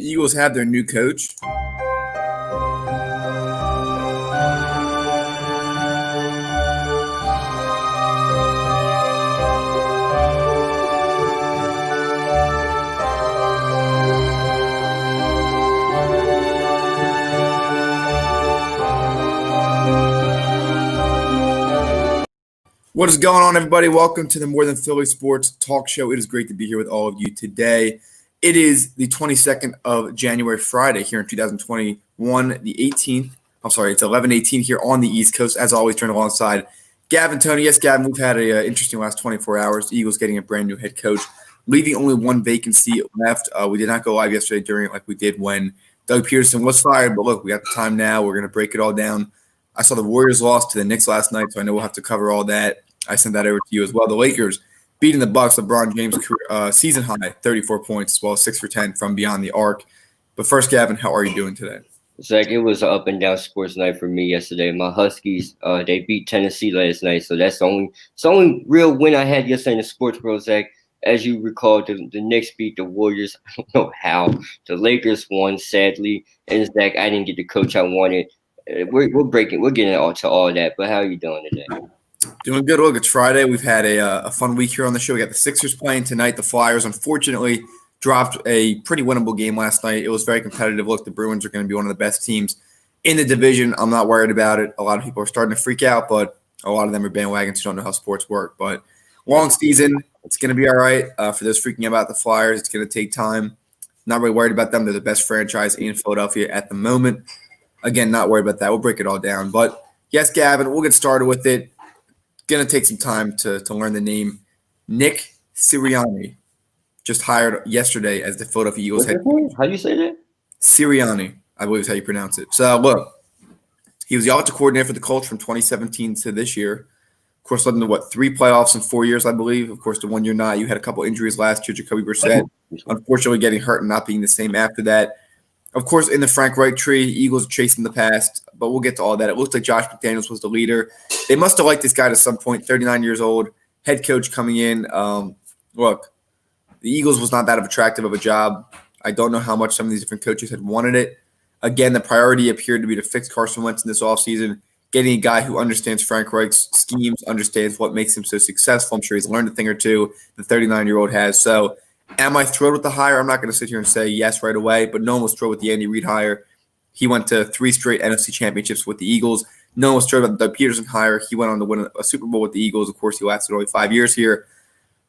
Eagles have their new coach? What is going on, everybody? Welcome to the More Than Philly Sports Talk Show. It is great to be here with all of you today. It is the 22nd of January, Friday, here in 2021, the 18th. I'm sorry, it's 11:18 here on the East Coast. As always, joined alongside Gavin, Tony. Yes, Gavin, we've had an interesting last 24 hours. The Eagles getting a brand new head coach, leaving only one vacancy left. We did not go live yesterday during it like we did when Doug Peterson was fired. But look, we got the time now. We're going to break it all down. I saw the Warriors lost to the Knicks last night, so I know we'll have to cover all that. I sent that over to you as well. The Lakers beating the Bucks. LeBron James season high, 34 points, as well as 6 for 10 from beyond the arc. But first, Gavin, how are you doing today? Zach, it was an up and down sports night for me yesterday. My Huskies, they beat Tennessee last night, so that's the only real win I had yesterday in the sports world, Zach. As you recall, the Knicks beat the Warriors. I don't know how. The Lakers won, sadly, and Zach, I didn't get the coach I wanted. We're getting all to all that. But how are you doing today? Doing good. Look, it's Friday. We've had a fun week here on the show. We got the Sixers playing tonight. The Flyers, unfortunately, dropped a pretty winnable game last night. It was very competitive. Look, the Bruins are going to be one of the best teams in the division. I'm not worried about it. A lot of people are starting to freak out, but a lot of them are bandwagons who don't know how sports work. But long season, it's going to be all right. For those freaking out about the Flyers, it's going to take time. Not really worried about them. They're the best franchise in Philadelphia at the moment. Again, not worried about that. We'll break it all down. But yes, Gavin, we'll get started with it. Going to take some time to learn the name. Nick Sirianni, just hired yesterday as the Philadelphia Eagles head coach. How do you say that? Sirianni, I believe is how you pronounce it. So, look, he was the offensive coordinator for the Colts from 2017 to this year. Of course, led them to, 3 playoffs in 4 years, I believe. Of course, the 1 year not. You had a couple injuries last year. Jacoby Brissett, unfortunately, getting hurt and not being the same after that. Of course, in the Frank Reich tree, Eagles are chasing the past, but we'll get to all that. It looks like Josh McDaniels was the leader. They must have liked this guy to some point, 39 years old, head coach coming in. Look, the Eagles was not that attractive of a job. I don't know how much some of these different coaches had wanted it. Again, the priority appeared to be to fix Carson Wentz in this offseason, getting a guy who understands Frank Reich's schemes, understands what makes him so successful. I'm sure he's learned a thing or two, the 39-year-old has. So, am I thrilled with the hire? I'm not going to sit here and say yes right away, but no one was thrilled with the Andy Reid hire. He went to 3 straight NFC championships with the Eagles. No one was thrilled about the Doug Peterson hire. He went on to win a Super Bowl with the Eagles. Of course, he lasted only 5 years here.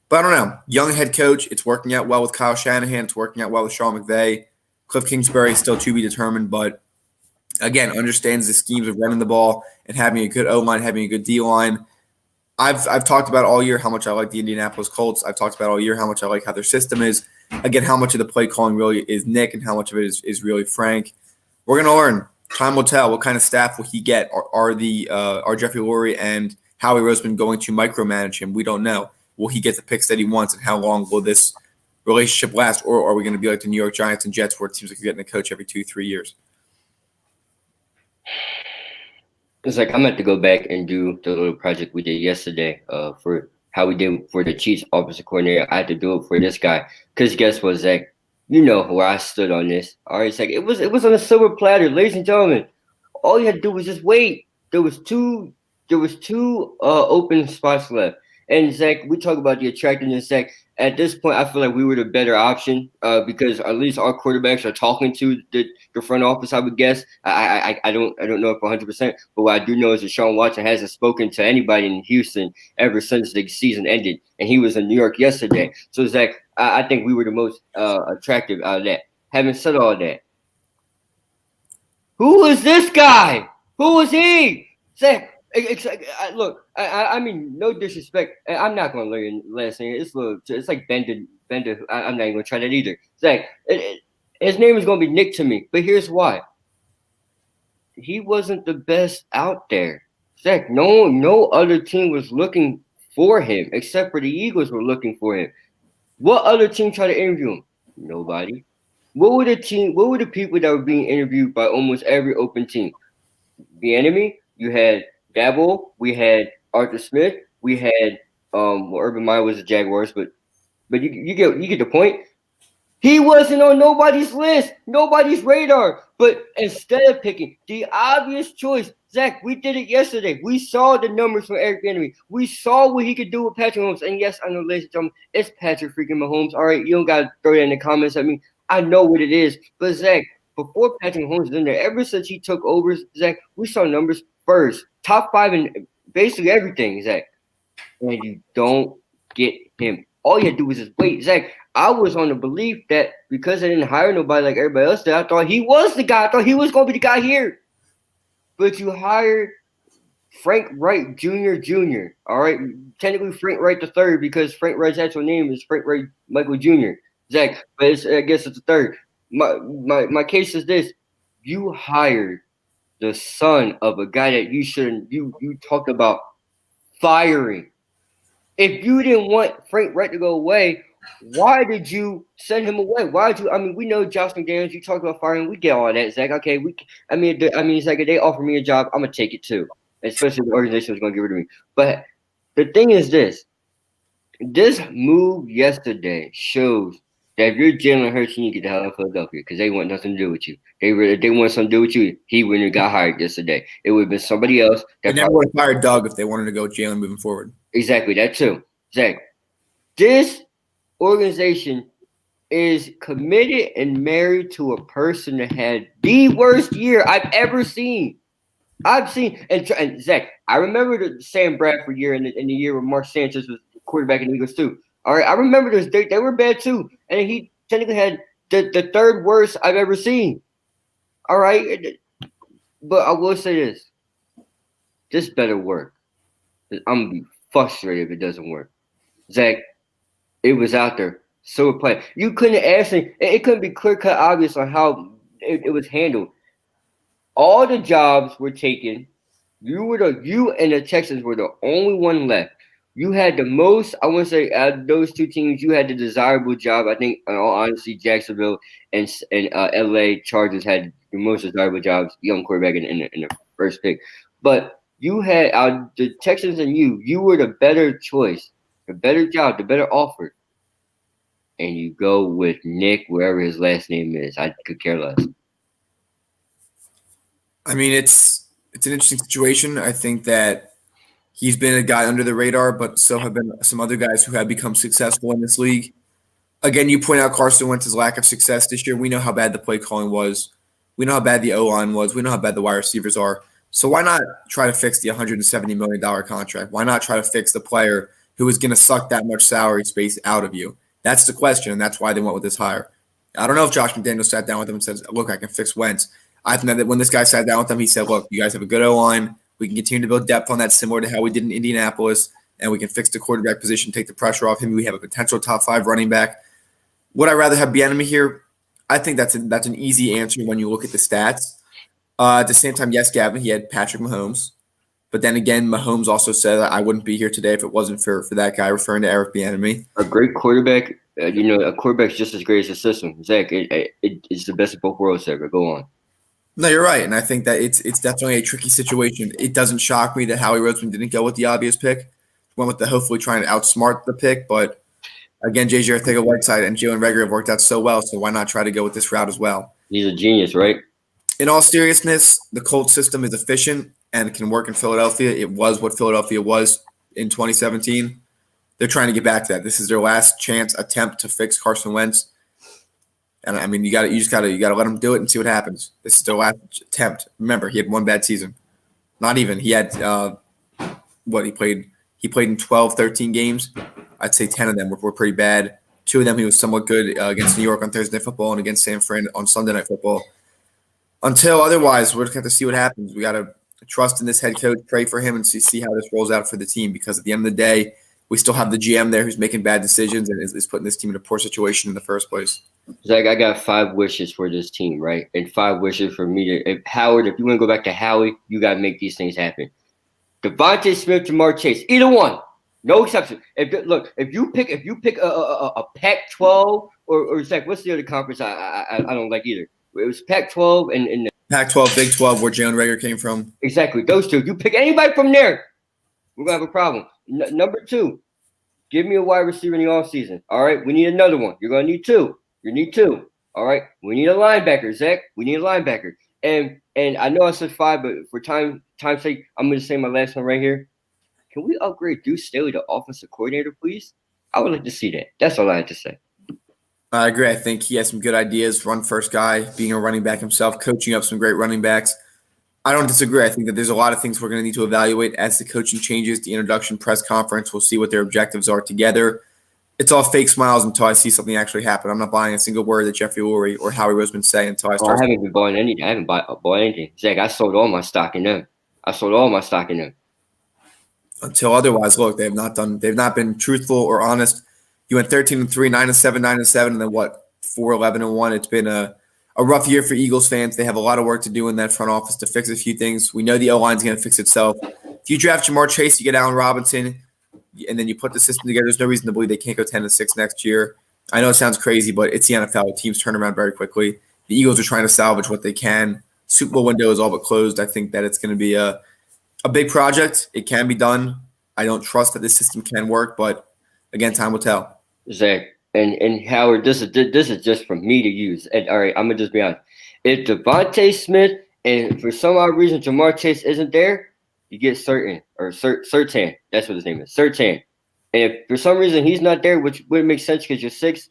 But I don't know. Young head coach. It's working out well with Kyle Shanahan. It's working out well with Sean McVay. Cliff Kingsbury is still to be determined, but again, understands the schemes of running the ball and having a good O-line, having a good D-line. I've talked about all year how much I like the Indianapolis Colts. I've talked about all year how much I like how their system is. Again, how much of the play calling really is Nick and how much of it is really Frank. We're going to learn. Time will tell. What kind of staff will he get? Are Jeffrey Lurie and Howie Roseman going to micromanage him? We don't know. Will he get the picks that he wants, and how long will this relationship last? Or are we going to be like the New York Giants and Jets, where it seems like you're getting a coach every 2-3 years? It's like I'm going to go back and do the little project we did yesterday for how we did for the Chiefs offensive coordinator. I had to do it for this guy because guess what, Zach? You know where I stood on this. All right, Zach. It was on a silver platter, ladies and gentlemen. All you had to do was just wait. There was two open spots left. And Zach, we talk about the attractiveness, Zach. At this point, I feel like we were the better option because at least our quarterbacks are talking to the front office. I would guess. I don't know if 100%, but what I do know is that Sean Watson hasn't spoken to anybody in Houston ever since the season ended, and he was in New York yesterday. So Zach, I think we were the most attractive out of that. Having said all that, who is this guy? Who is he, Zach? Look, I mean, no disrespect. I'm not going to learn last name. It's like Bender. I'm not even going to try that either. Zach, his name is going to be Nick to me, but here's why. He wasn't the best out there. Zach, no other team was looking for him except for the Eagles were looking for him. What other team tried to interview him? Nobody. What were the people that were being interviewed by almost every open team? The enemy. You had Dabble, we had Arthur Smith, we had Urban Meyer was the Jaguars, but you get the point. He wasn't on nobody's list, nobody's radar. But instead of picking the obvious choice, Zach, we did it yesterday. We saw the numbers from Eric Bieniemy. We saw what he could do with Patrick Mahomes. And yes, I know, ladies and gentlemen, it's Patrick freaking Mahomes. All right, you don't got to throw that in the comments at me. I know what it is. But Zach, before Patrick Mahomes was in there, ever since he took over, Zach, we saw numbers first, top 5 in basically everything, Zach. And you don't get him. All you had to do was just wait, Zach. I was on the belief that because I didn't hire nobody like everybody else did, I thought he was the guy. I thought he was going to be the guy here. But you hired Frank Wright Jr. All right, technically Frank Wright the third because Frank Wright's actual name is Frank Wright Michael Jr. Zach, but I guess it's the third. My case is this: you hired the son of a guy that you shouldn't. You talked about firing. If you didn't want Frank Wright to go away, why did you send him away? Why did you? I mean, we know Josh McDaniels. You talk about firing. We get all that, Zach. Okay, I mean, Zach, if they offer me a job, I'm gonna take it too. Especially if the organization was gonna give it to me. But the thing is this: this move yesterday shows that if you're Jalen Hurts, you need to get the hell out of Philadelphia because they want nothing to do with you. They want something to do with you. He wouldn't have got hired yesterday. It would have been somebody else. They never would have fired Doug if they wanted to go with Jalen moving forward. Exactly, that too. Zach, this organization is committed and married to a person that had the worst year I've ever seen. And Zach, I remember the Sam Bradford year in the year when Mark Sanchez was quarterback in the Eagles too. All right, I remember this. They were bad too, and he technically had the third worst I've ever seen. All right, but I will say this better work. I'm gonna be frustrated if it doesn't work. Zach, it was out there. So play. You couldn't ask me. It couldn't be clear cut obvious on how it was handled. All the jobs were taken. You and the Texans were the only one left. You had the most. I want to say out of those two teams, you had the desirable job. I think, in all honesty, Jacksonville and LA Chargers had the most desirable jobs. Young quarterback in the first pick, but you had the Texans and you were the better choice, the better job, the better offer. And you go with Nick, wherever his last name is. I could care less. I mean, it's an interesting situation. I think that he's been a guy under the radar, but so have been some other guys who have become successful in this league. Again, you point out Carson Wentz's lack of success this year. We know how bad the play calling was. We know how bad the O-line was. We know how bad the wide receivers are. So why not try to fix the $170 million contract? Why not try to fix the player who is going to suck that much salary space out of you? That's the question, and that's why they went with this hire. I don't know if Josh McDaniels sat down with him and said, look, I can fix Wentz. I think that when this guy sat down with him, he said, look, you guys have a good O-line. We can continue to build depth on that similar to how we did in Indianapolis, and we can fix the quarterback position, take the pressure off him. We have a potential top 5 running back. Would I rather have Bieniemy here? I think that's an easy answer when you look at the stats. At the same time, yes, Gavin, he had Patrick Mahomes. But then again, Mahomes also said I wouldn't be here today if it wasn't for that guy, referring to Eric Bieniemy. A great quarterback, a quarterback's just as great as a system. Zach, it's the best of both worlds, Zach. Go on. No, you're right, and I think that it's definitely a tricky situation. It doesn't shock me that Howie Roseman didn't go with the obvious pick. Went with the hopefully trying to outsmart the pick, but again, J.J. Arcega-Whiteside and Jalen Reagor have worked out so well, so why not try to go with this route as well? He's a genius, right? In all seriousness, the Colts system is efficient and can work in Philadelphia. It was what Philadelphia was in 2017. They're trying to get back to that. This is their last chance attempt to fix Carson Wentz. And I mean, you just gotta let him do it and see what happens. This is their last attempt. Remember, he had one bad season. Not even. He had he played in 12, 13 games. I'd say 10 of them were pretty bad. 2 of them he was somewhat good against New York on Thursday Night Football and against San Fran on Sunday Night Football. Until otherwise, we're just going to have to see what happens. We got to trust in this head coach, pray for him, and see how this rolls out for the team. Because at the end of the day, we still have the GM there who's making bad decisions and is putting this team in a poor situation in the first place. Zach, I got 5 wishes for this team, right? And 5 wishes for me to. If you want to go back to Howie, you got to make these things happen. Devontae Smith, Jamar Chase, either one, no exception. If you pick a Pac-12 or Zach, what's the other conference I don't like either. It was Pac-12 and the Pac-12, Big 12, where Jalen Reagor came from. Exactly, those two. You pick anybody from there, we're going to have a problem. Number 2, give me a wide receiver in the offseason. All right, we need another one. You're going to need 2. You need two. All right. We need a linebacker, Zach. We need a linebacker. And I know I said 5, but for time's sake, I'm gonna say my last one right here. Can we upgrade Deuce Staley to offensive coordinator, please? I would like to see that. That's all I had to say. I agree. I think he has some good ideas. Run first guy, being a running back himself, coaching up some great running backs. I don't disagree. I think that there's a lot of things we're going to need to evaluate as the coaching changes, the introduction press conference. We'll see what their objectives are together. It's all fake smiles until I see something actually happen. I'm not buying a single word that Jeffrey Lurie or Howie Roseman say until I start. I haven't been buying anything. I haven't bought anything. Zach, I sold all my stock in them. Until otherwise, look, they've not been truthful or honest. You went 13-3, 9-7, 9-7, and then what? 4-11-1. It's been a rough year for Eagles fans. They have a lot of work to do in that front office to fix a few things. We know the O-line's going to fix itself. If you draft Jamar Chase, you get Allen Robinson, and then you put the system together. There's no reason to believe they can't go 10-6 next year. I know it sounds crazy, but it's the NFL. Teams turn around very quickly. The Eagles are trying to salvage what they can. Super Bowl window is all but closed. I think that it's going to be a big project. It can be done. I don't trust that this system can work, but again, time will tell. Zach and Howard, this is just for me to use. And all right, I'm gonna just be honest. If Devontae Smith and for some odd reason Jamar Chase isn't there, you get Surtain. That's what his name is, Surtain. And if for some reason he's not there, which wouldn't make sense because you're 6,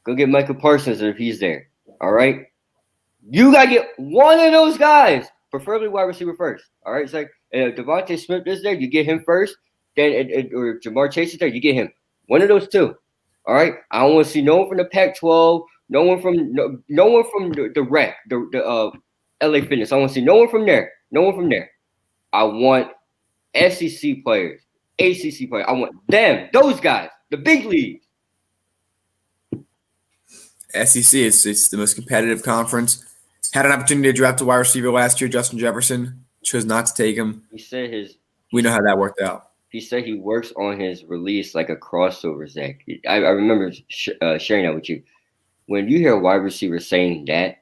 go get Michael Parsons if he's there. All right, you gotta get one of those guys, preferably wide receiver first. All right, it's like if Devontae Smith is there, you get him first. Then or Jamar Chase is there, you get him. One of those two. All right. I don't want to see no one from the Pac-12, no one from the rec, the LA Fitness. I want to see no one from there. I want SEC players, ACC players. I want them, those guys, the big leagues. SEC it's the most competitive conference. Had an opportunity to draft a wide receiver last year, Justin Jefferson. Chose not to take him. We know how that worked out. He said he works on his release like a crossover, Zach. I remember sharing that with you. When you hear a wide receiver saying that,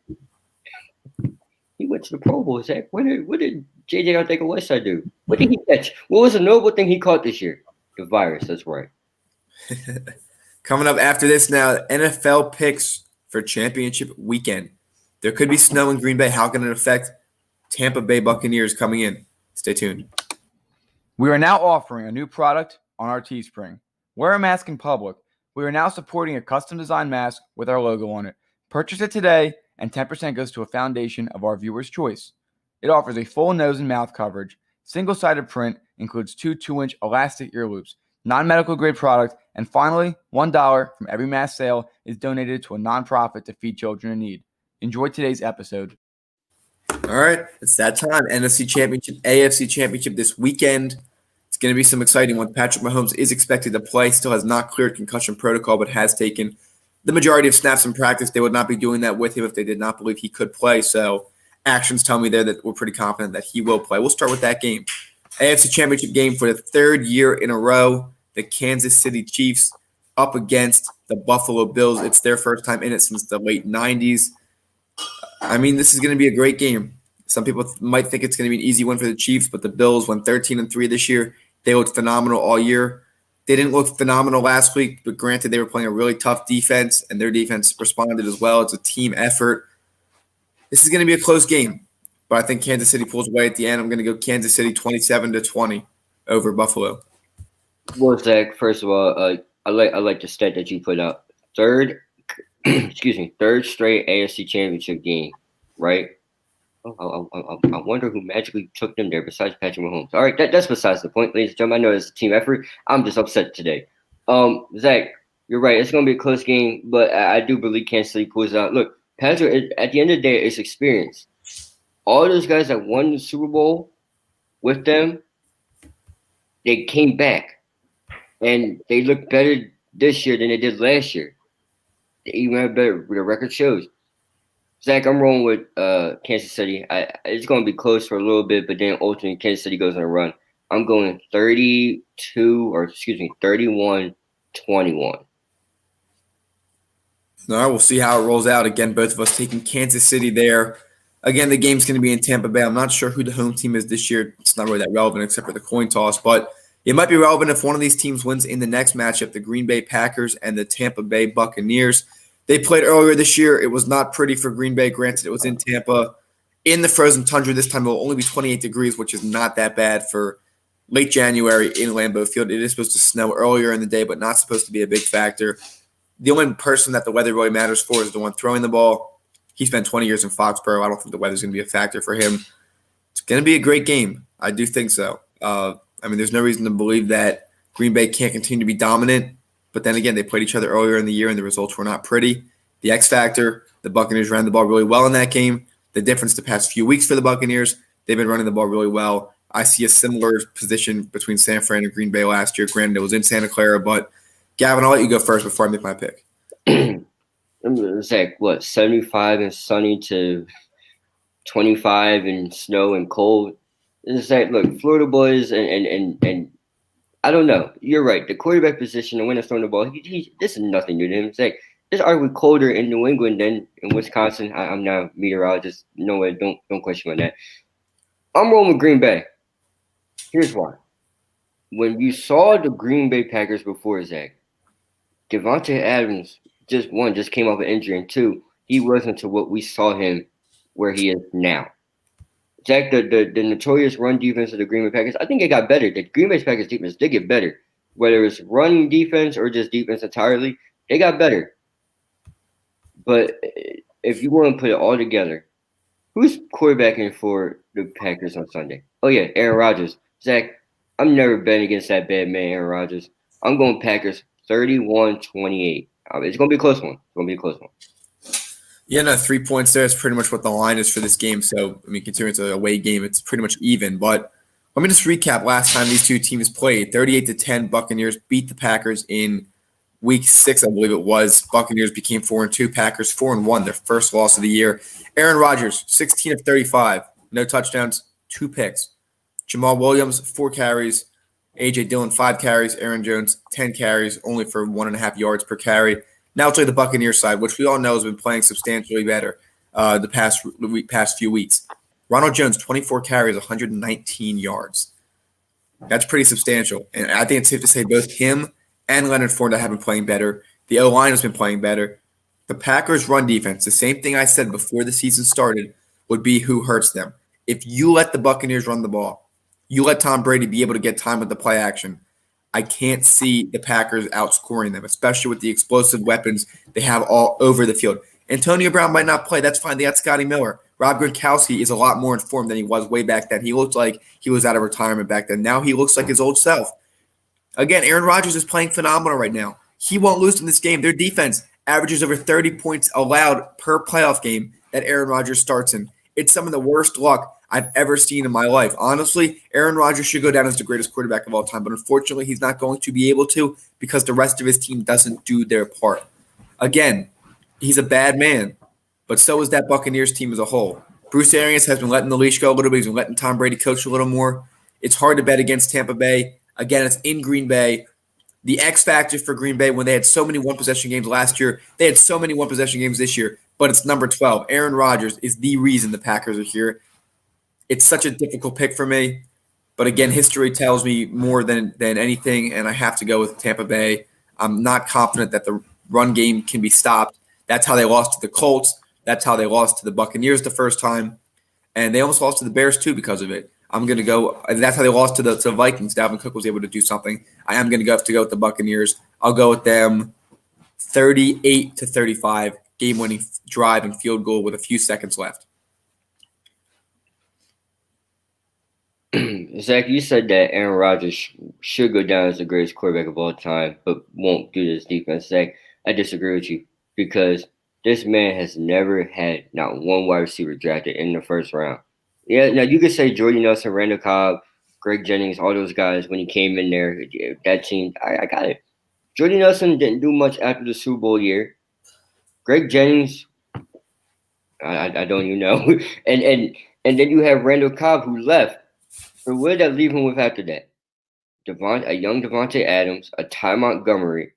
he went to the Pro Bowl, Zach. What did J.J. Arcega-Whiteside do? What did he catch? What was a notable thing he caught this year? The virus, that's right. Coming up after this now, NFL picks for championship weekend. There could be snow in Green Bay. How can it affect Tampa Bay Buccaneers coming in? Stay tuned. We are now offering a new product on our Teespring. Wear a mask in public. We are now supporting a custom designed mask with our logo on it. Purchase it today, and 10% goes to a foundation of our viewers' choice. It offers a full nose and mouth coverage, single-sided print, includes 2 2-inch elastic ear loops, non-medical grade product, and finally, $1 from every mask sale is donated to a nonprofit to feed children in need. Enjoy today's episode. All right, it's that time. NFC Championship, AFC Championship this weekend. It's going to be some exciting ones. Patrick Mahomes is expected to play, still has not cleared concussion protocol, but has taken the majority of snaps in practice. They would not be doing that with him if they did not believe he could play. So actions tell me there that we're pretty confident that he will play. We'll start with that game. AFC Championship game for the 3rd year in a row. The Kansas City Chiefs up against the Buffalo Bills. It's their first time in it since the late 90s. I mean, this is going to be a great game. Some people might think it's going to be an easy win for the Chiefs, but the Bills went 13-3 this year. They looked phenomenal all year. They didn't look phenomenal last week, but granted, they were playing a really tough defense, and their defense responded as well. It's a team effort. This is going to be a close game, but I think Kansas City pulls away at the end. I'm going to go Kansas City 27-20 over Buffalo. Well, Zach, first of all, I like the stat that you put up. Third straight AFC Championship game, right? I wonder who magically took them there besides Patrick Mahomes. All right, that's besides the point, ladies and gentlemen. I know it's a team effort. I'm just upset today. Zach, you're right. It's going to be a close game, but I do believe Kansas City pulls out. Look, Patrick, at the end of the day, it's experience. All those guys that won the Super Bowl with them, they came back, and they look better this year than they did last year. They even have better. The record shows. Zach, I'm rolling with Kansas City. It's going to be close for a little bit, but then ultimately Kansas City goes on a run. I'm going 31-21. All right, we'll see how it rolls out. Again, both of us taking Kansas City there. Again, the game's going to be in Tampa Bay. I'm not sure who the home team is this year. It's not really that relevant except for the coin toss, but it might be relevant if one of these teams wins in the next matchup, the Green Bay Packers and the Tampa Bay Buccaneers. They played earlier this year. It was not pretty for Green Bay. Granted, it was in Tampa. In the frozen tundra this time, it will only be 28 degrees, which is not that bad for late January in Lambeau Field. It is supposed to snow earlier in the day, but not supposed to be a big factor. The only person that the weather really matters for is the one throwing the ball. He spent 20 years in Foxborough. I don't think the weather's going to be a factor for him. It's going to be a great game. I do think so. There's no reason to believe that Green Bay can't continue to be dominant. But then again, they played each other earlier in the year, and the results were not pretty. The X factor, the Buccaneers ran the ball really well in that game. The difference the past few weeks for the Buccaneers, they've been running the ball really well. I see a similar position between San Fran and Green Bay last year. Granted, it was in Santa Clara, but Gavin, I'll let you go first before I make my pick. It's like, 75 and sunny to 25 and snow and cold. It's like, look, Florida boys and I don't know. You're right. The quarterback position and when they're throwing the ball, this is nothing new to him. It's like, it's arguably colder in New England than in Wisconsin. I'm not a meteorologist. No way. Don't question me on that. I'm rolling with Green Bay. Here's why. When you saw the Green Bay Packers before, Zach, Devontae Adams just came off an injury, and two, he wasn't to what we saw him where he is now. Zach, the notorious run defense of the Green Bay Packers, I think it got better. The Green Bay Packers defense did get better. Whether it's run defense or just defense entirely, they got better. But if you want to put it all together, who's quarterbacking for the Packers on Sunday? Oh, yeah, Aaron Rodgers. Zach, I'm never betting against that bad man, Aaron Rodgers. I'm going Packers 31-28. It's going to be a close one. Yeah, no, 3 points there is pretty much what the line is for this game. So, considering it's a away game, it's pretty much even. But let me just recap last time these two teams played. 38-10, Buccaneers beat the Packers in Week 6, I believe it was. Buccaneers became 4-2, Packers 4-1, their first loss of the year. Aaron Rodgers, 16 of 35, no touchdowns, 2 picks. Jamal Williams, 4 carries. A.J. Dillon, 5 carries. Aaron Jones, 10 carries, only for 1.5 yards per carry. Now it's like the Buccaneers side, which we all know has been playing substantially better the past few weeks. Ronald Jones, 24 carries, 119 yards. That's pretty substantial. And I think it's safe to say both him and Leonard Fournette have been playing better. The O-line has been playing better. The Packers' run defense, the same thing I said before the season started, would be who hurts them. If you let the Buccaneers run the ball, you let Tom Brady be able to get time with the play action, I can't see the Packers outscoring them, especially with the explosive weapons they have all over the field. Antonio Brown might not play. That's fine. They got Scotty Miller. Rob Gronkowski is a lot more informed than he was way back then. He looked like he was out of retirement back then. Now he looks like his old self. Again, Aaron Rodgers is playing phenomenal right now. He won't lose in this game. Their defense averages over 30 points allowed per playoff game that Aaron Rodgers starts in. It's some of the worst luck I've ever seen in my life. Honestly, Aaron Rodgers should go down as the greatest quarterback of all time, but unfortunately, he's not going to be able to because the rest of his team doesn't do their part. Again, he's a bad man, but so is that Buccaneers team as a whole. Bruce Arians has been letting the leash go a little bit. He's been letting Tom Brady coach a little more. It's hard to bet against Tampa Bay. Again, it's in Green Bay. The X factor for Green Bay when they had so many one-possession games last year, they had so many one-possession games this year, but it's number 12. Aaron Rodgers is the reason the Packers are here. It's such a difficult pick for me. But again, history tells me more than anything, and I have to go with Tampa Bay. I'm not confident that the run game can be stopped. That's how they lost to the Colts. That's how they lost to the Buccaneers the first time. And they almost lost to the Bears too because of it. I'm going to go – that's how they lost to the Vikings. Dalvin Cook was able to do something. I am going to go with the Buccaneers. I'll go with them 38-35, game-winning drive and field goal with a few seconds left. Zach, you said that Aaron Rodgers should go down as the greatest quarterback of all time, but won't do this defense. Zach, I disagree with you because this man has never had not one wide receiver drafted in the first round. Yeah, now you could say Jordy Nelson, Randall Cobb, Greg Jennings, all those guys when he came in there, that team, I got it. Jordy Nelson didn't do much after the Super Bowl year. Greg Jennings, I don't even know. and then you have Randall Cobb who left. So what did that leave him with after that? A young Devontae Adams, a Ty Montgomery,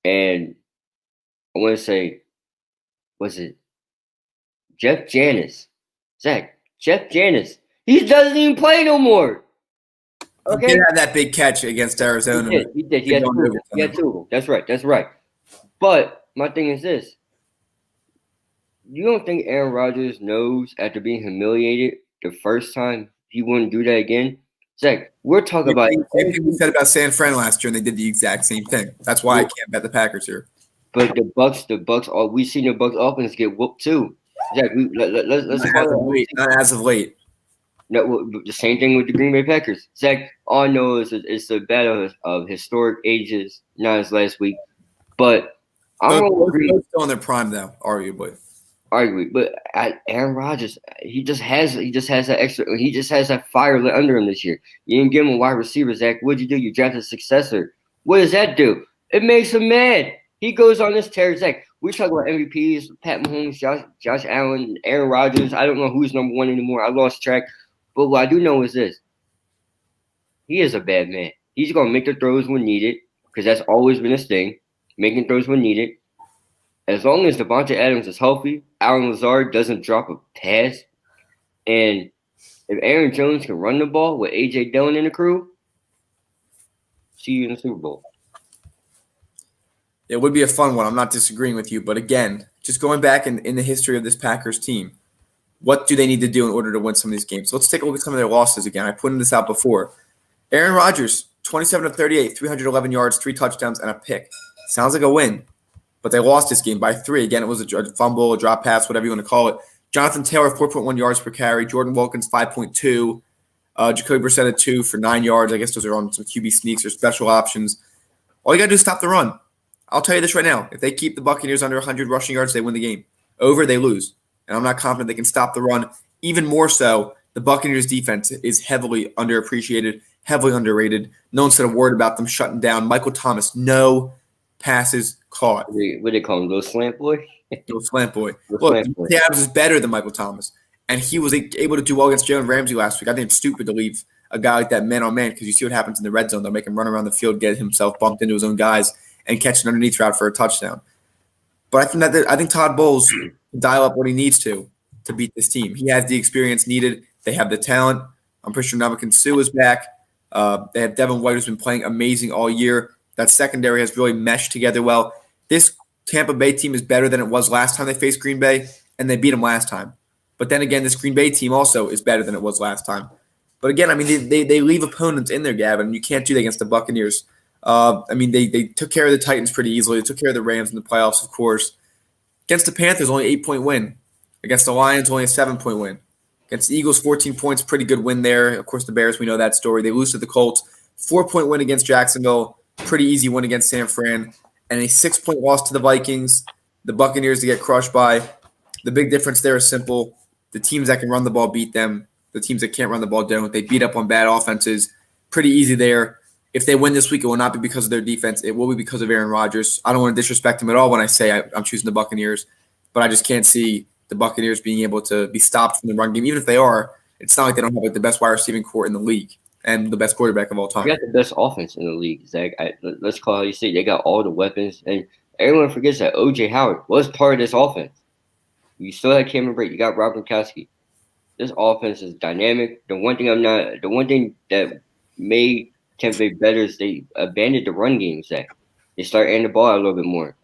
and I want to say, was it Jeff Janis? Zach, Jeff Janis. He doesn't even play no more. Okay. He did have that big catch against Arizona. He did. He had two of them. That's right. But my thing is this. You don't think Aaron Rodgers knows after being humiliated the first time he wouldn't do that again? Zach, we're talking about Same thing we said about San Fran last year, and they did the exact same thing. That's why I can't bet the Packers here. but the Bucks, we seen the Bucks offense get whooped too. Zach, let's Not as of late. No, the same thing with the Green Bay Packers. Zach, all I know is it's a battle of historic ages, not as last week. But I'm Both still in their prime, though, arguably. But Aaron Rodgers, he just has that fire lit under him this year. You didn't give him a wide receiver, Zach. What'd you do? You drafted a successor. What does that do? It makes him mad. He goes on this tear, Zach. We talk about MVPs, Pat Mahomes, Josh Allen, Aaron Rodgers. I don't know who's number one anymore. I lost track. But what I do know is this. He is a bad man. He's going to make the throws when needed, because that's always been his thing, making throws when needed. As long as Devontae Adams is healthy, Allen Lazard doesn't drop a pass, and if Aaron Jones can run the ball with A.J. Dillon in the crew, see you in the Super Bowl. It would be a fun one. I'm not disagreeing with you. But again, just going back in the history of this Packers team, what do they need to do in order to win some of these games? So let's take a look at some of their losses again. I pointed this out before. Aaron Rodgers, 27 of 38, 311 yards, 3 touchdowns, and a pick. Sounds like a win, but they lost this game by 3. Again, it was a fumble, a drop pass, whatever you want to call it. Jonathan Taylor, 4.1 yards per carry. Jordan Wilkins, 5.2. Jacoby Brissett had 2 for 9 yards. I guess those are on some QB sneaks or special options. All you got to do is stop the run. I'll tell you this right now. If they keep the Buccaneers under 100 rushing yards, they win the game. Over, they lose. And I'm not confident they can stop the run. Even more so, the Buccaneers defense is heavily underappreciated, heavily underrated. No one said a word about them shutting down Michael Thomas. No passes caught. What do they call him? Little slant boy? Little slant boy. Look, Adams is better than Michael Thomas. And he was able to do well against Jalen Ramsey last week. I think it's stupid to leave a guy like that man-on-man, because you see what happens in the red zone. They'll make him run around the field, get himself bumped into his own guys, and catch an underneath route for a touchdown. But I think Todd Bowles can dial up what he needs to beat this team. He has the experience needed. They have the talent. I'm pretty sure Ndamukong Suh is back. They have Devin White, who's been playing amazing all year. That secondary has really meshed together well. This Tampa Bay team is better than it was last time they faced Green Bay, and they beat them last time. But then again, this Green Bay team also is better than it was last time. But again, I mean, they leave opponents in there, Gavin. You can't do that against the Buccaneers. They took care of the Titans pretty easily. They took care of the Rams in the playoffs, of course. Against the Panthers, only 8-point win. Against the Lions, only a 7-point win. Against the Eagles, 14 points, pretty good win there. Of course, the Bears, we know that story. They lose to the Colts. 4-point win against Jacksonville. Pretty easy win against San Fran. And a 6-point loss to the Vikings. The Buccaneers to get crushed by. The big difference there is simple. The teams that can run the ball beat them. The teams that can't run the ball don't. They beat up on bad offenses. Pretty easy there. If they win this week, it will not be because of their defense. It will be because of Aaron Rodgers. I don't want to disrespect him at all when I say I'm choosing the Buccaneers, but I just can't see the Buccaneers being able to be stopped from the run game. Even if they are, it's not like they don't have the best wide receiving core in the league and the best quarterback of all time. They got the best offense in the league, Zach. Let's call it how you say. They got all the weapons, and everyone forgets that O.J. Howard was part of this offense. You still had Cameron Brate. You got Rob Gronkowski. This offense is dynamic. The one thing that made Tampa Bay better is they abandoned the run game, Zach. They start airing the ball out a little bit more.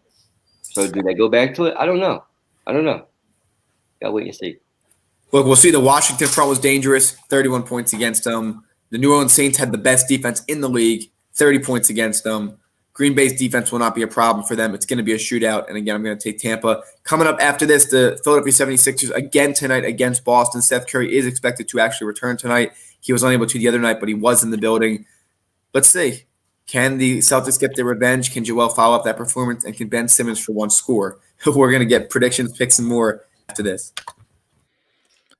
So do they go back to it? I don't know. Gotta wait and see. Look, we'll see. The Washington front was dangerous, 31 points against them. The New Orleans Saints had the best defense in the league, 30 points against them. Green Bay's defense will not be a problem for them. It's going to be a shootout. And again, I'm going to take Tampa. Coming up after this, the Philadelphia 76ers again tonight against Boston. Seth Curry is expected to actually return tonight. He was unable to the other night, but he was in the building. Let's see. Can the Celtics get their revenge? Can Joel follow up that performance? And can Ben Simmons for one score? We're going to get predictions, picks, and more after this.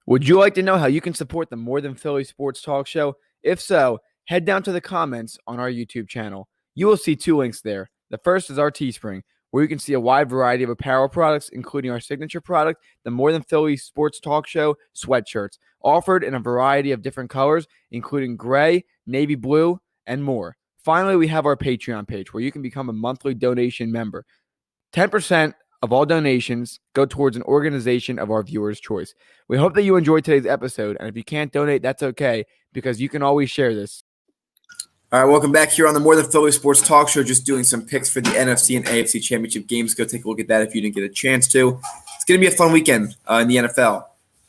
Would you like to know how you can support the More Than Philly Sports Talk Show? If so, head down to the comments on our YouTube channel. You will see 2 links there. The first is our Teespring, where you can see a wide variety of apparel products, including our signature product, the More Than Philly Sports Talk Show sweatshirts, offered in a variety of different colors, including gray, navy blue, and more. Finally, we have our Patreon page, where you can become a monthly donation member. 10% of all donations go towards an organization of our viewers' choice. We hope that you enjoyed today's episode, and if you can't donate, that's okay, because you can always share this. All right, welcome back here on the More Than Philly Sports Talk Show. Just doing some picks for the NFC and AFC Championship games. Go take a look at that if you didn't get a chance to. It's going to be a fun weekend in the NFL.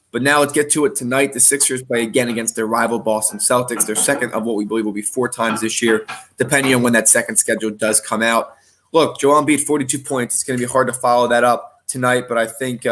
But now let's get to it tonight. The Sixers play again against their rival Boston Celtics. Their second of what we believe will be 4 times this year, depending on when that second schedule does come out. Look, Joel Embiid, 42 points. It's going to be hard to follow that up tonight, but I think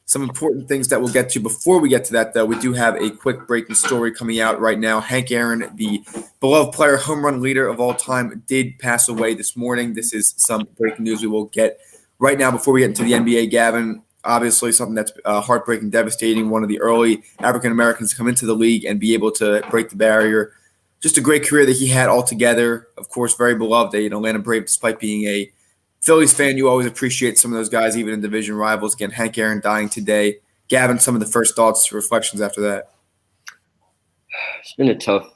some important things that we'll get to before we get to that, though, we do have a quick breaking story coming out right now. Hank Aaron, the beloved player, home run leader of all time, did pass away this morning. This is some breaking news we will get right now before we get into the NBA, Gavin. Obviously, something that's heartbreaking, devastating. One of the early African-Americans to come into the league and be able to break the barrier. Just a great career that he had altogether. Of course, very beloved, an Atlanta Brave, despite being a Phillies fan. You always appreciate some of those guys, even in division rivals. Again, Hank Aaron dying today. Gavin, some of the first thoughts, reflections after that. It's been a tough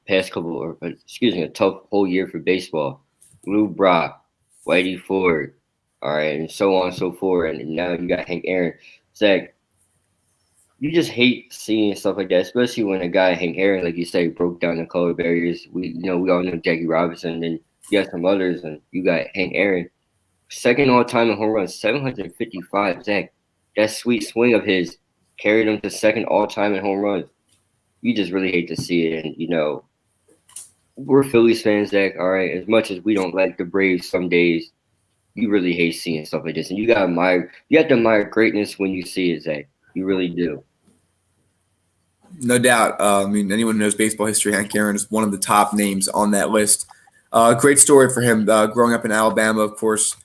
past a tough whole year for baseball. Lou Brock, Whitey Ford, all right, and so on and so forth. And now you got Hank Aaron. Zach, you just hate seeing stuff like that, especially when a guy, Hank Aaron, like you say, broke down the color barriers. We all know Jackie Robinson, and you got some others, and you got Hank Aaron, second all time in home runs, 755. Zach, that sweet swing of his carried him to second all time in home runs. You just really hate to see it, and we're Phillies fans, Zach. All right, as much as we don't like the Braves some days, you really hate seeing stuff like this, and you have to admire greatness when you see it, Zach. You really do. No doubt. Anyone who knows baseball history, Hank Aaron is one of the top names on that list. Great story for him, growing up in Alabama, of course,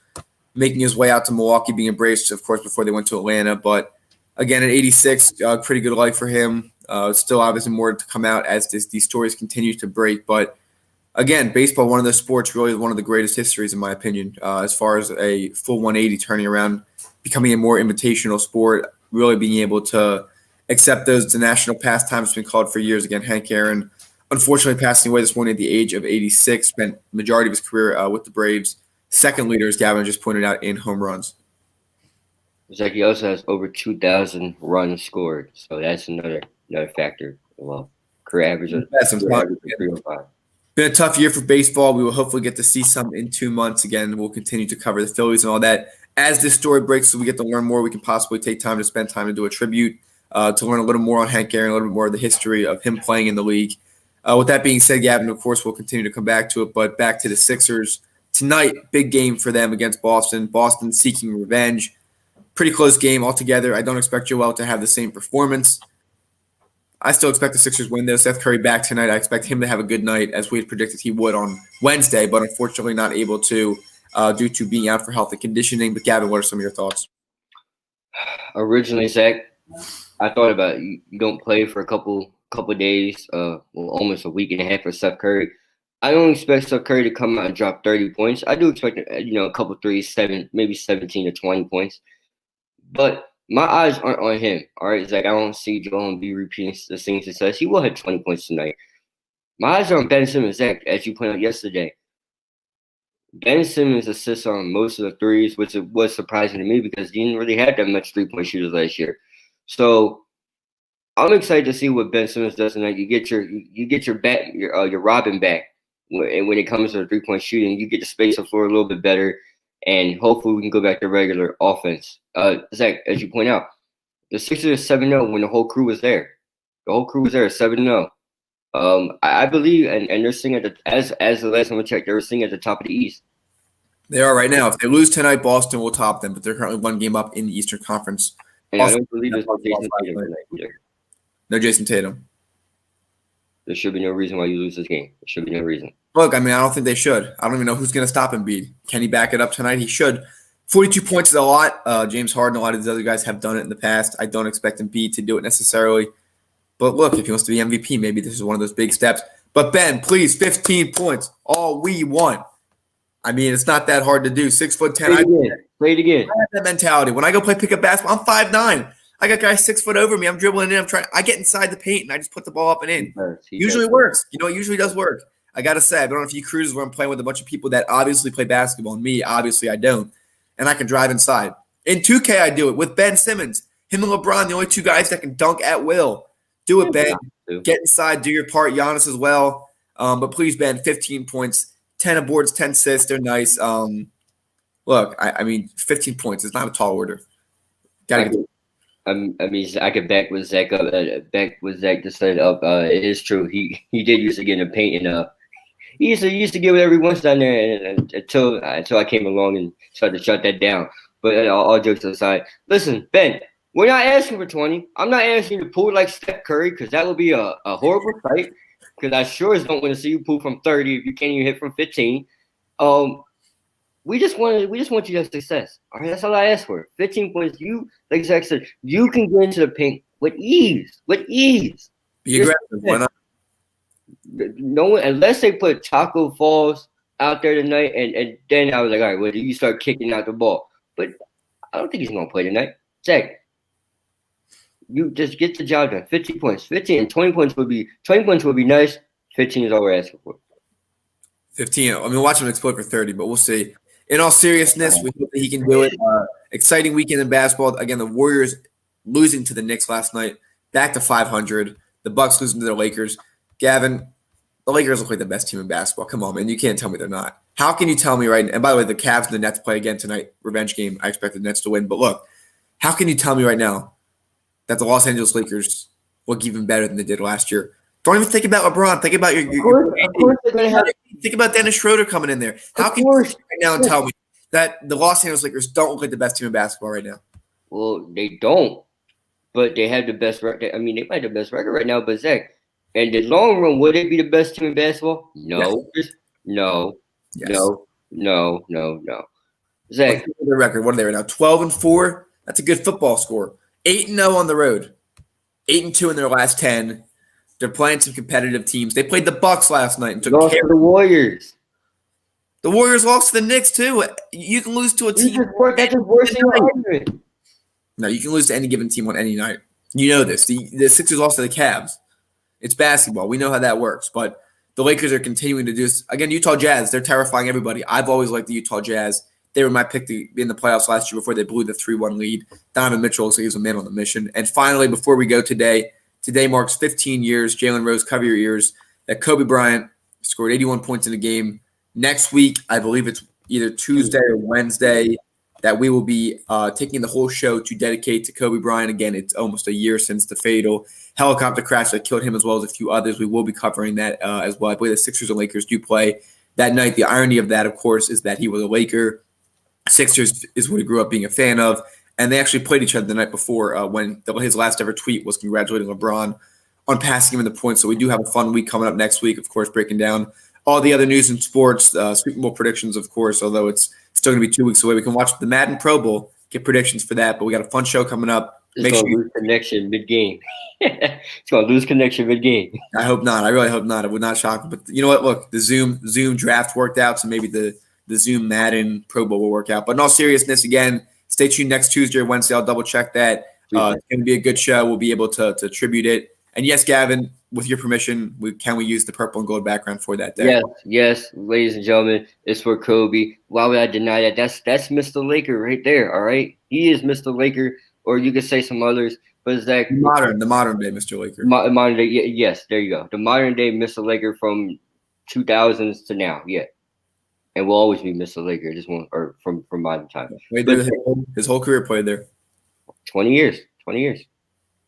making his way out to Milwaukee, being embraced, of course, before they went to Atlanta. But again, at 86, pretty good life for him. Still obviously more to come out as these stories continue to break. But again, baseball, one of those sports, really one of the greatest histories, in my opinion, as far as a full 180 turning around, becoming a more invitational sport, really being able to accept the national pastimes has been called for years. Again, Hank Aaron, unfortunately passing away this morning at the age of 86, spent the majority of his career with the Braves. Second leader, as Gavin just pointed out, in home runs. Zach, he also has over 2,000 runs scored, so that's another factor. Well, career average of 305. Been a tough year for baseball. We will hopefully get to see some in 2 months. Again, we'll continue to cover the Phillies and all that. As this story breaks, so we get to learn more, we can possibly take time to spend time to do a tribute, to learn a little more on Hank Aaron, a little bit more of the history of him playing in the league. With that being said, Gavin, of course, we'll continue to come back to it, but back to the Sixers. Tonight, big game for them against Boston. Boston seeking revenge. Pretty close game altogether. I don't expect Joel to have the same performance. I still expect the Sixers win, though. Seth Curry back tonight. I expect him to have a good night, as we had predicted he would on Wednesday, but unfortunately not able to due to being out for health and conditioning. But, Gavin, what are some of your thoughts? Originally, Zach, I thought about it. You don't play for a couple days, almost a week and a half for Steph Curry. I don't expect Steph Curry to come out and drop 30 points. I do expect, a couple threes, maybe 17 to 20 points. But my eyes aren't on him. All right, Zach, I don't see Joel Embiid repeating the same success. He will have 20 points tonight. My eyes are on Ben Simmons, Zach, as you pointed out yesterday. Ben Simmons assists on most of the threes, which was surprising to me because he didn't really have that much three-point shooters last year. So I'm excited to see what Ben Simmons does tonight. You get your Robin back, and when it comes to the three-point shooting, you get to space the floor a little bit better, and hopefully we can go back to regular offense. Zach, as you point out, the Sixers are 7-0 when the whole crew was there. The whole crew was there, 7-0. I believe, and they're sitting at as the last time I checked, they were sitting at the top of the East. They are right now. If they lose tonight, Boston will top them, but they're currently one game up in the Eastern Conference. And I don't believe there's no Jason Tatum tonight either. No Jason Tatum. There should be no reason why you lose this game. There should be no reason. Look, I don't think they should. I don't even know who's going to stop Embiid. Can he back it up tonight? He should. 42 points is a lot. James Harden, a lot of these other guys have done it in the past. I don't expect Embiid to do it necessarily. But look, if he wants to be MVP, maybe this is one of those big steps. But Ben, please, 15 points. All we want. It's not that hard to do. 6'10". Play it again. I have that mentality. When I go play pickup basketball, I'm 5'9". I got guys 6 foot over me. I'm dribbling in. I get inside the paint and I just put the ball up and in. Usually it works. It usually does work. I got to say, I don't know if you cruises where I'm playing with a bunch of people that obviously play basketball, and me, obviously I don't. And I can drive inside. In 2K, I do it with Ben Simmons. Him and LeBron, the only two guys that can dunk at will. Do it, Ben. Get inside, do your part. Giannis as well. But please, Ben, 15 points, 10 boards, 10 assists. They're nice. Look, I mean, 15 points is not a tall order. Gotta get. I could back with Zach up. Back with Zach to set up. It is true. He did used to get in the paint, and he used to get whatever he wants down there, and until I came along and started to shut that down. But all jokes aside, listen, Ben, we're not asking for 20. I'm not asking you to pull like Steph Curry because that would be a horrible sight. Because I sure as don't want to see you pull from 30 if you can't even hit from 15. We just want you to have success. All right, that's all I ask for. 15 points. You, like Zach said, you can get into the paint with ease. With ease. Be aggressive. Why not? No one, unless they put Taco Falls out there tonight, and then I was like, all right, well, you start kicking out the ball. But I don't think he's gonna play tonight. Zach, you just get the job done. 15 points. 15 and 20 points would be nice. 15 is all we're asking for. 15. I mean, watch him explode for 30, but we'll see. In all seriousness, we hope that he can do it. Exciting weekend in basketball. Again, the Warriors losing to the Knicks last night, back to 500. The Bucks losing to the Lakers. Gavin, the Lakers look like the best team in basketball. Come on, man. You can't tell me they're not. How can you tell me right now? And by the way, the Cavs and the Nets play again tonight. Revenge game. I expect the Nets to win. But look, how can you tell me right now that the Los Angeles Lakers look even better than they did last year? Don't even think about LeBron. Think about your Of course they're going to have. think about Dennis Schroeder coming in there. How can you sit right now and tell me that the Los Angeles Lakers don't look like the best team in basketball right now? Well, they don't, but they have the best record. I mean, they might have the best record right now, but Zach, in the long run, would they be the best team in basketball? No. Yes. No. Yes. No. Zach, their record, what are they right now? 12-4. That's a good football score. 8-0 on the road. 8-2 in their last 10. They're playing some competitive teams. They played the Bucks last night and took lost care to the Warriors. The Warriors lost to the Knicks too. You can lose to a team. That's just worse than your argument. No, you can lose to any given team on any night. You know this. The Sixers lost to the Cavs. It's basketball. We know how that works. But the Lakers are continuing to do this. Again, Utah Jazz, they're terrifying everybody. I've always liked the Utah Jazz. They were my pick to be in the playoffs last year before they blew the 3-1 lead. Donovan Mitchell, so he's a man on the mission. And finally, before we go today marks 15 years, Jalen Rose, cover your ears, that Kobe Bryant scored 81 points in a game. Next week, I believe it's either Tuesday or Wednesday, that we will be taking the whole show to dedicate to Kobe Bryant. Again, it's almost a year since the fatal helicopter crash that killed him as well as a few others. We will be covering that as well. I believe the Sixers and Lakers do play that night. The irony of that, of course, is that he was a Laker. Sixers is what he grew up being a fan of. And they actually played each other the night before when his last ever tweet was congratulating LeBron on passing him in the points. So we do have a fun week coming up next week, of course, breaking down all the other news in sports, Super Bowl predictions, of course, although it's still going to be 2 weeks away. We can watch the Madden Pro Bowl, get predictions for that. But we got a fun show coming up. It's going to lose connection mid-game. It's going to lose connection mid-game. I hope not. I really hope not. It would not shock me. But you know what? Look, the Zoom draft worked out, so maybe the Zoom Madden Pro Bowl will work out. But in all seriousness, again, stay tuned next Tuesday or Wednesday. I'll double-check that. It's going to be a good show. We'll be able to tribute it. And yes, Gavin, with your permission, can we use the purple and gold background for that day? Yes, ladies and gentlemen, it's for Kobe. Why would I deny that? That's Mr. Laker right there, all right? He is Mr. Laker, or you could say some others, but it's that the modern day Mr. Laker. Modern day, yes, there you go. The modern day Mr. Laker from 2000s to now, yeah. And will always be Mr. Laker, just one or from modern time. Played there his whole career played there. 20 years.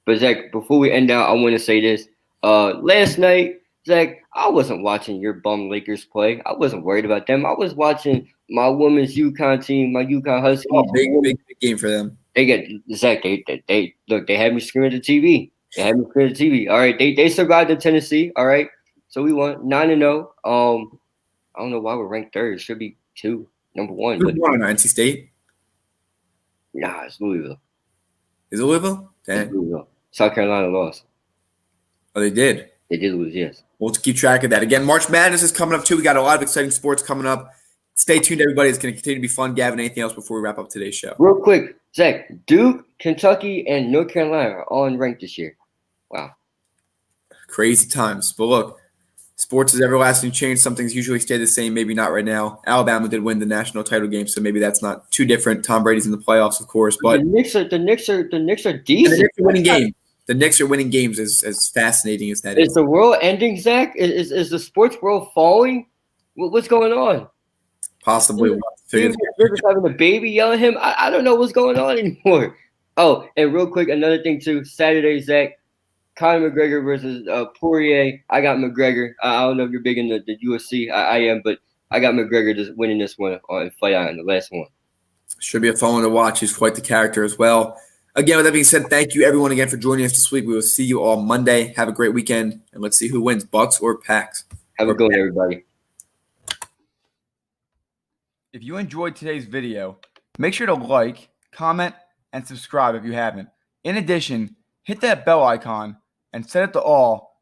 But Zach, before we end out, I want to say this. Last night, Zach, I wasn't watching your bum Lakers play. I wasn't worried about them. I was watching my women's UConn team, my UConn Huskies. Oh, big game for them. They had me screaming at the TV. All right, they survived in Tennessee. All right, so we won 9-0. I don't know why we're ranked third. It should be number one. Who's won on NC State? Nah, it's Louisville. Is it Louisville? Dang. Louisville. South Carolina lost. Oh, they did? They did lose, yes. We'll keep track of that. Again, March Madness is coming up, too. We got a lot of exciting sports coming up. Stay tuned, everybody. It's going to continue to be fun. Gavin, anything else before we wrap up today's show? Real quick, Zach, Duke, Kentucky, and North Carolina are all in rank this year. Wow. Crazy times. But look, sports is everlasting change. Some things usually stay the same, maybe not right now. Alabama did win the national title game, so maybe that's not too different. Tom Brady's in the playoffs, of course. But the Knicks are decent. The Knicks are winning games. the Knicks are winning games as fascinating as that Is is. the world ending, Zach? Is the sports world falling? What's going on? Possibly we'll have to figure Steven Rivers having a baby yelling at him. I don't know what's going on anymore. Oh, and real quick, another thing too. Saturday, Zach, Conor McGregor versus Poirier. I got McGregor. I don't know if you're big in the UFC. I am, but I got McGregor just winning this one on Fight Island, the last one. Should be a fun one to watch. He's quite the character as well. Again, with that being said, thank you everyone again for joining us this week. We will see you all Monday. Have a great weekend, and let's see who wins, Bucks or Packs. Have a good one, everybody. If you enjoyed today's video, make sure to like, comment, and subscribe if you haven't. In addition, hit that bell icon and set it to all